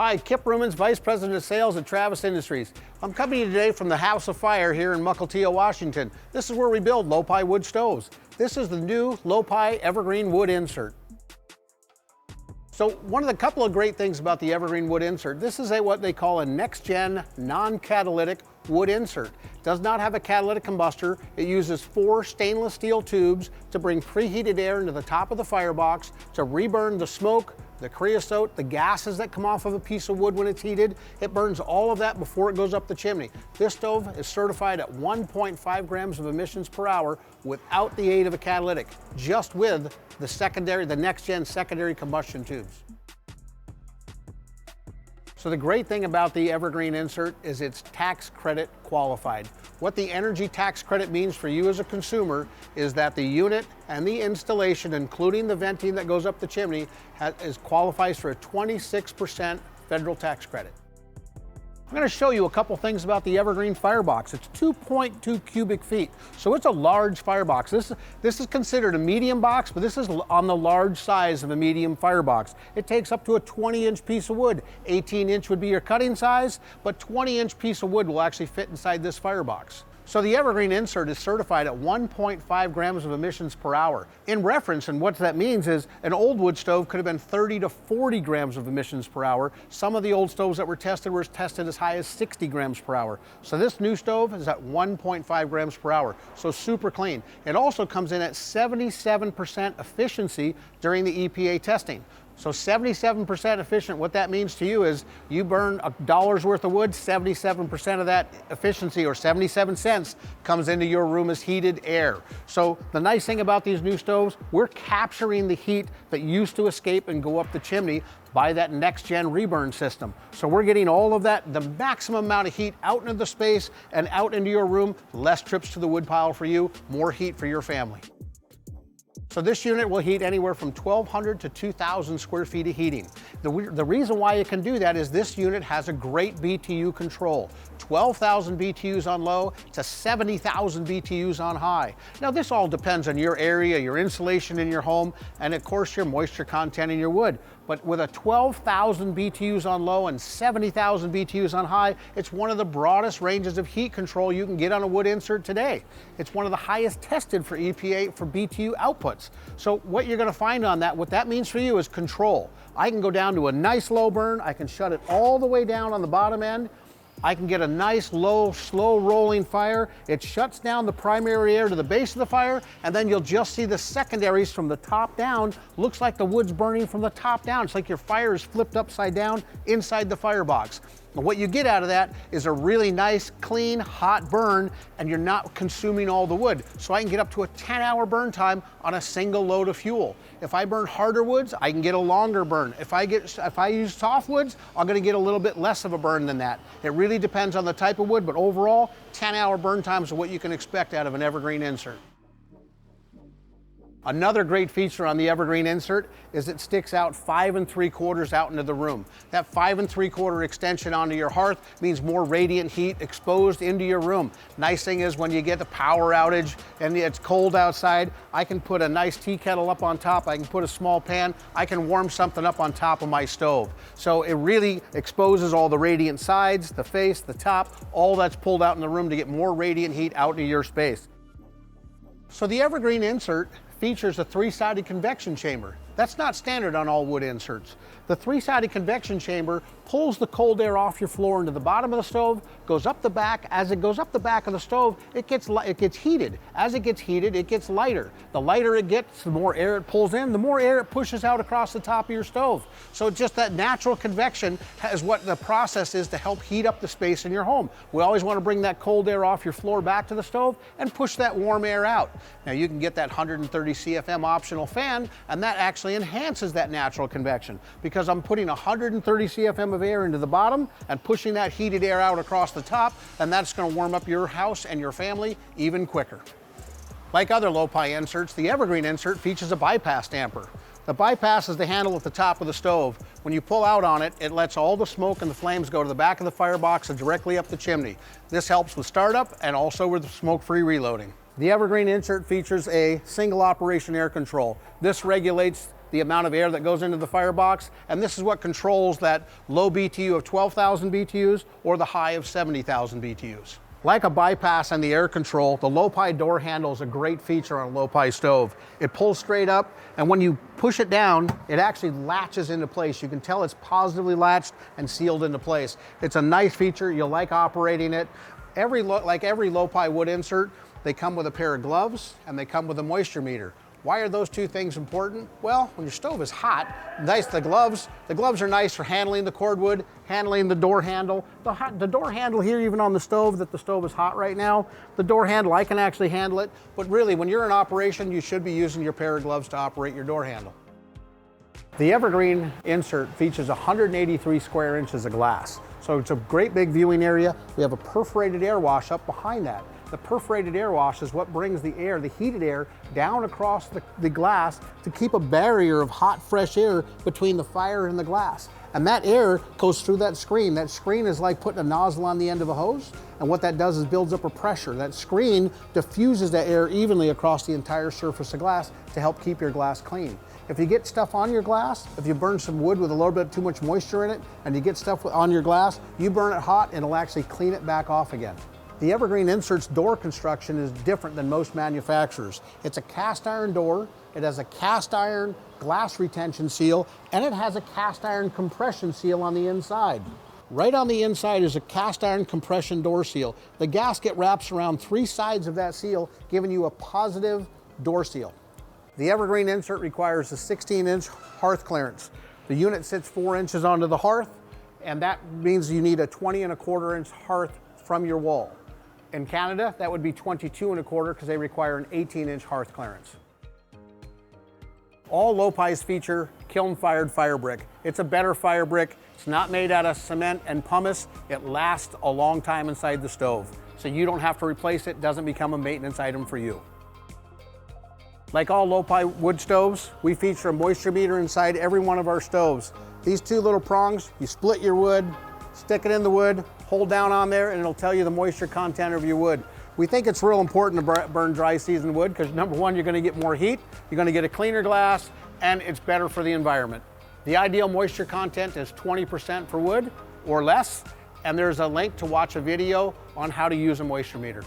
Hi, Kip Rumens, Vice President of Sales at Travis Industries. I'm coming to you today from the House of Fire here in Mukilteo, Washington. This is where we build Lopi wood stoves. This is the new Lopi Evergreen wood insert. So one of the couple of great things about the Evergreen wood insert, this is what they call a next-gen non-catalytic wood insert. It does not have a catalytic combustor. It uses 4 stainless steel tubes to bring preheated air into the top of the firebox to reburn the smoke, the creosote, the gases that come off of a piece of wood when it's heated. It burns all of that before it goes up the chimney. This stove is certified at 1.5 grams of emissions per hour without the aid of a catalytic, just with the next-gen secondary combustion tubes. So the great thing about the Evergreen insert is it's tax credit qualified. What the energy tax credit means for you as a consumer is that the unit and the installation, including the venting that goes up the chimney, qualifies for a 26% federal tax credit. I'm going to show you a couple things about the Evergreen firebox. It's 2.2 cubic feet, so it's a large firebox. This is considered a medium box, but this is on the large size of a medium firebox. It takes up to a 20-inch piece of wood. 18-inch would be your cutting size, but 20-inch piece of wood will actually fit inside this firebox. So the Evergreen insert is certified at 1.5 grams of emissions per hour. In reference, and what that means is an old wood stove could have been 30 to 40 grams of emissions per hour. Some of the old stoves that were tested as high as 60 grams per hour. So this new stove is at 1.5 grams per hour, so super clean. It also comes in at 77% efficiency during the EPA testing. So 77% efficient, what that means to you is you burn $1 worth of wood, 77% of that efficiency, or 77 cents, comes into your room as heated air. So the nice thing about these new stoves, we're capturing the heat that used to escape and go up the chimney by that next-gen reburn system. So we're getting all of that, the maximum amount of heat out into the space and out into your room, less trips to the wood pile for you, more heat for your family. So this unit will heat anywhere from 1,200 to 2,000 square feet of heating. The reason why it can do that is this unit has a great BTU control. 12,000 BTUs on low to 70,000 BTUs on high. Now this all depends on your area, your insulation in your home, and of course your moisture content in your wood. But with a 12,000 BTUs on low and 70,000 BTUs on high, it's one of the broadest ranges of heat control you can get on a wood insert today. It's one of the highest tested for EPA for BTU outputs. So what you're going to find on that, what that means for you is control. I can go down to a nice low burn. I can shut it all the way down on the bottom end. I can get a nice low, slow rolling fire. It shuts down the primary air to the base of the fire, and then you'll just see the secondaries from the top down. Looks like the wood's burning from the top down. It's like your fire is flipped upside down inside the firebox. And what you get out of that is a really nice, clean, hot burn, and you're not consuming all the wood. So I can get up to a 10-hour burn time on a single load of fuel. If I burn harder woods, I can get a longer burn. If I use soft woods, I'm gonna get a little bit less of a burn than that. It really depends on the type of wood, but overall, 10-hour burn times are what you can expect out of an Evergreen insert. Another great feature on the Evergreen insert is it sticks out 5 3/4 out into the room. That 5 3/4 extension onto your hearth means more radiant heat exposed into your room. Nice thing is when you get the power outage and it's cold outside, I can put a nice tea kettle up on top, I can put a small pan, I can warm something up on top of my stove. So it really exposes all the radiant sides, the face, the top, all that's pulled out in the room to get more radiant heat out into your space. So the Evergreen insert features a 3-sided convection chamber. That's not standard on all wood inserts. The 3-sided convection chamber pulls the cold air off your floor into the bottom of the stove, goes up the back. As it goes up the back of the stove, it gets heated. As it gets heated, it gets lighter. The lighter it gets, the more air it pulls in, the more air it pushes out across the top of your stove. So just that natural convection is what the process is to help heat up the space in your home. We always want to bring that cold air off your floor back to the stove and push that warm air out. Now you can get that 130 CFM optional fan, and that actually enhances that natural convection because I'm putting 130 CFM of air into the bottom and pushing that heated air out across the top, and that's going to warm up your house and your family even quicker. Like other Lopi inserts, the Evergreen insert features a bypass damper. The bypass is the handle at the top of the stove. When you pull out on it, it lets all the smoke and the flames go to the back of the firebox and directly up the chimney. This helps with startup and also with smoke-free reloading. The Evergreen insert features a single operation air control. This regulates the amount of air that goes into the firebox, and this is what controls that low BTU of 12,000 BTUs or the high of 70,000 BTUs. Like a bypass and the air control, the Lopi door handle is a great feature on a Lopi stove. It pulls straight up, and when you push it down, it actually latches into place. You can tell it's positively latched and sealed into place. It's a nice feature. You'll like operating it. Like every Lopi wood insert, they come with a pair of gloves and they come with a moisture meter. Why are those two things important? Well, when your stove is hot, the gloves are nice for handling the cordwood, handling the door handle. The door handle here, even on the stove, that the stove is hot right now, the door handle, I can actually handle it. But really, when you're in operation, you should be using your pair of gloves to operate your door handle. The Evergreen insert features 183 square inches of glass. So it's a great big viewing area. We have a perforated air wash up behind that. The perforated air wash is what brings the air, the heated air, down across the glass to keep a barrier of hot, fresh air between the fire and the glass. And that air goes through that screen. That screen is like putting a nozzle on the end of a hose. And what that does is builds up a pressure. That screen diffuses that air evenly across the entire surface of glass to help keep your glass clean. If you get stuff on your glass, if you burn some wood with a little bit too much moisture in it, and you get stuff on your glass, you burn it hot and it'll actually clean it back off again. The Evergreen insert's door construction is different than most manufacturers. It's a cast iron door, it has a cast iron glass retention seal, and it has a cast iron compression seal on the inside. Right on the inside is a cast iron compression door seal. The gasket wraps around 3 sides of that seal, giving you a positive door seal. The Evergreen insert requires a 16-inch hearth clearance. The unit sits 4 inches onto the hearth, and that means you need a 20.25-inch hearth from your wall. In Canada, that would be 22.25 because they require an 18-inch hearth clearance. All Lopis feature kiln-fired fire brick. It's a better fire brick. It's not made out of cement and pumice. It lasts a long time inside the stove. So you don't have to replace it. It doesn't become a maintenance item for you. Like all Lopi wood stoves, we feature a moisture meter inside every one of our stoves. These 2 little prongs, you split your wood, stick it in the wood, hold down on there, and it'll tell you the moisture content of your wood. We think it's real important to burn dry season wood because number one, you're going to get more heat, you're going to get a cleaner glass, and it's better for the environment. The ideal moisture content is 20% for wood or less, and there's a link to watch a video on how to use a moisture meter.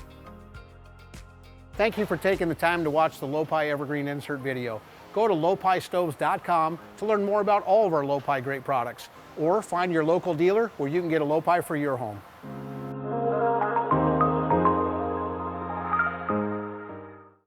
Thank you for taking the time to watch the Lopi Evergreen insert video. Go to lopistoves.com to learn more about all of our Lopi great products, or find your local dealer where you can get a Lopi for your home.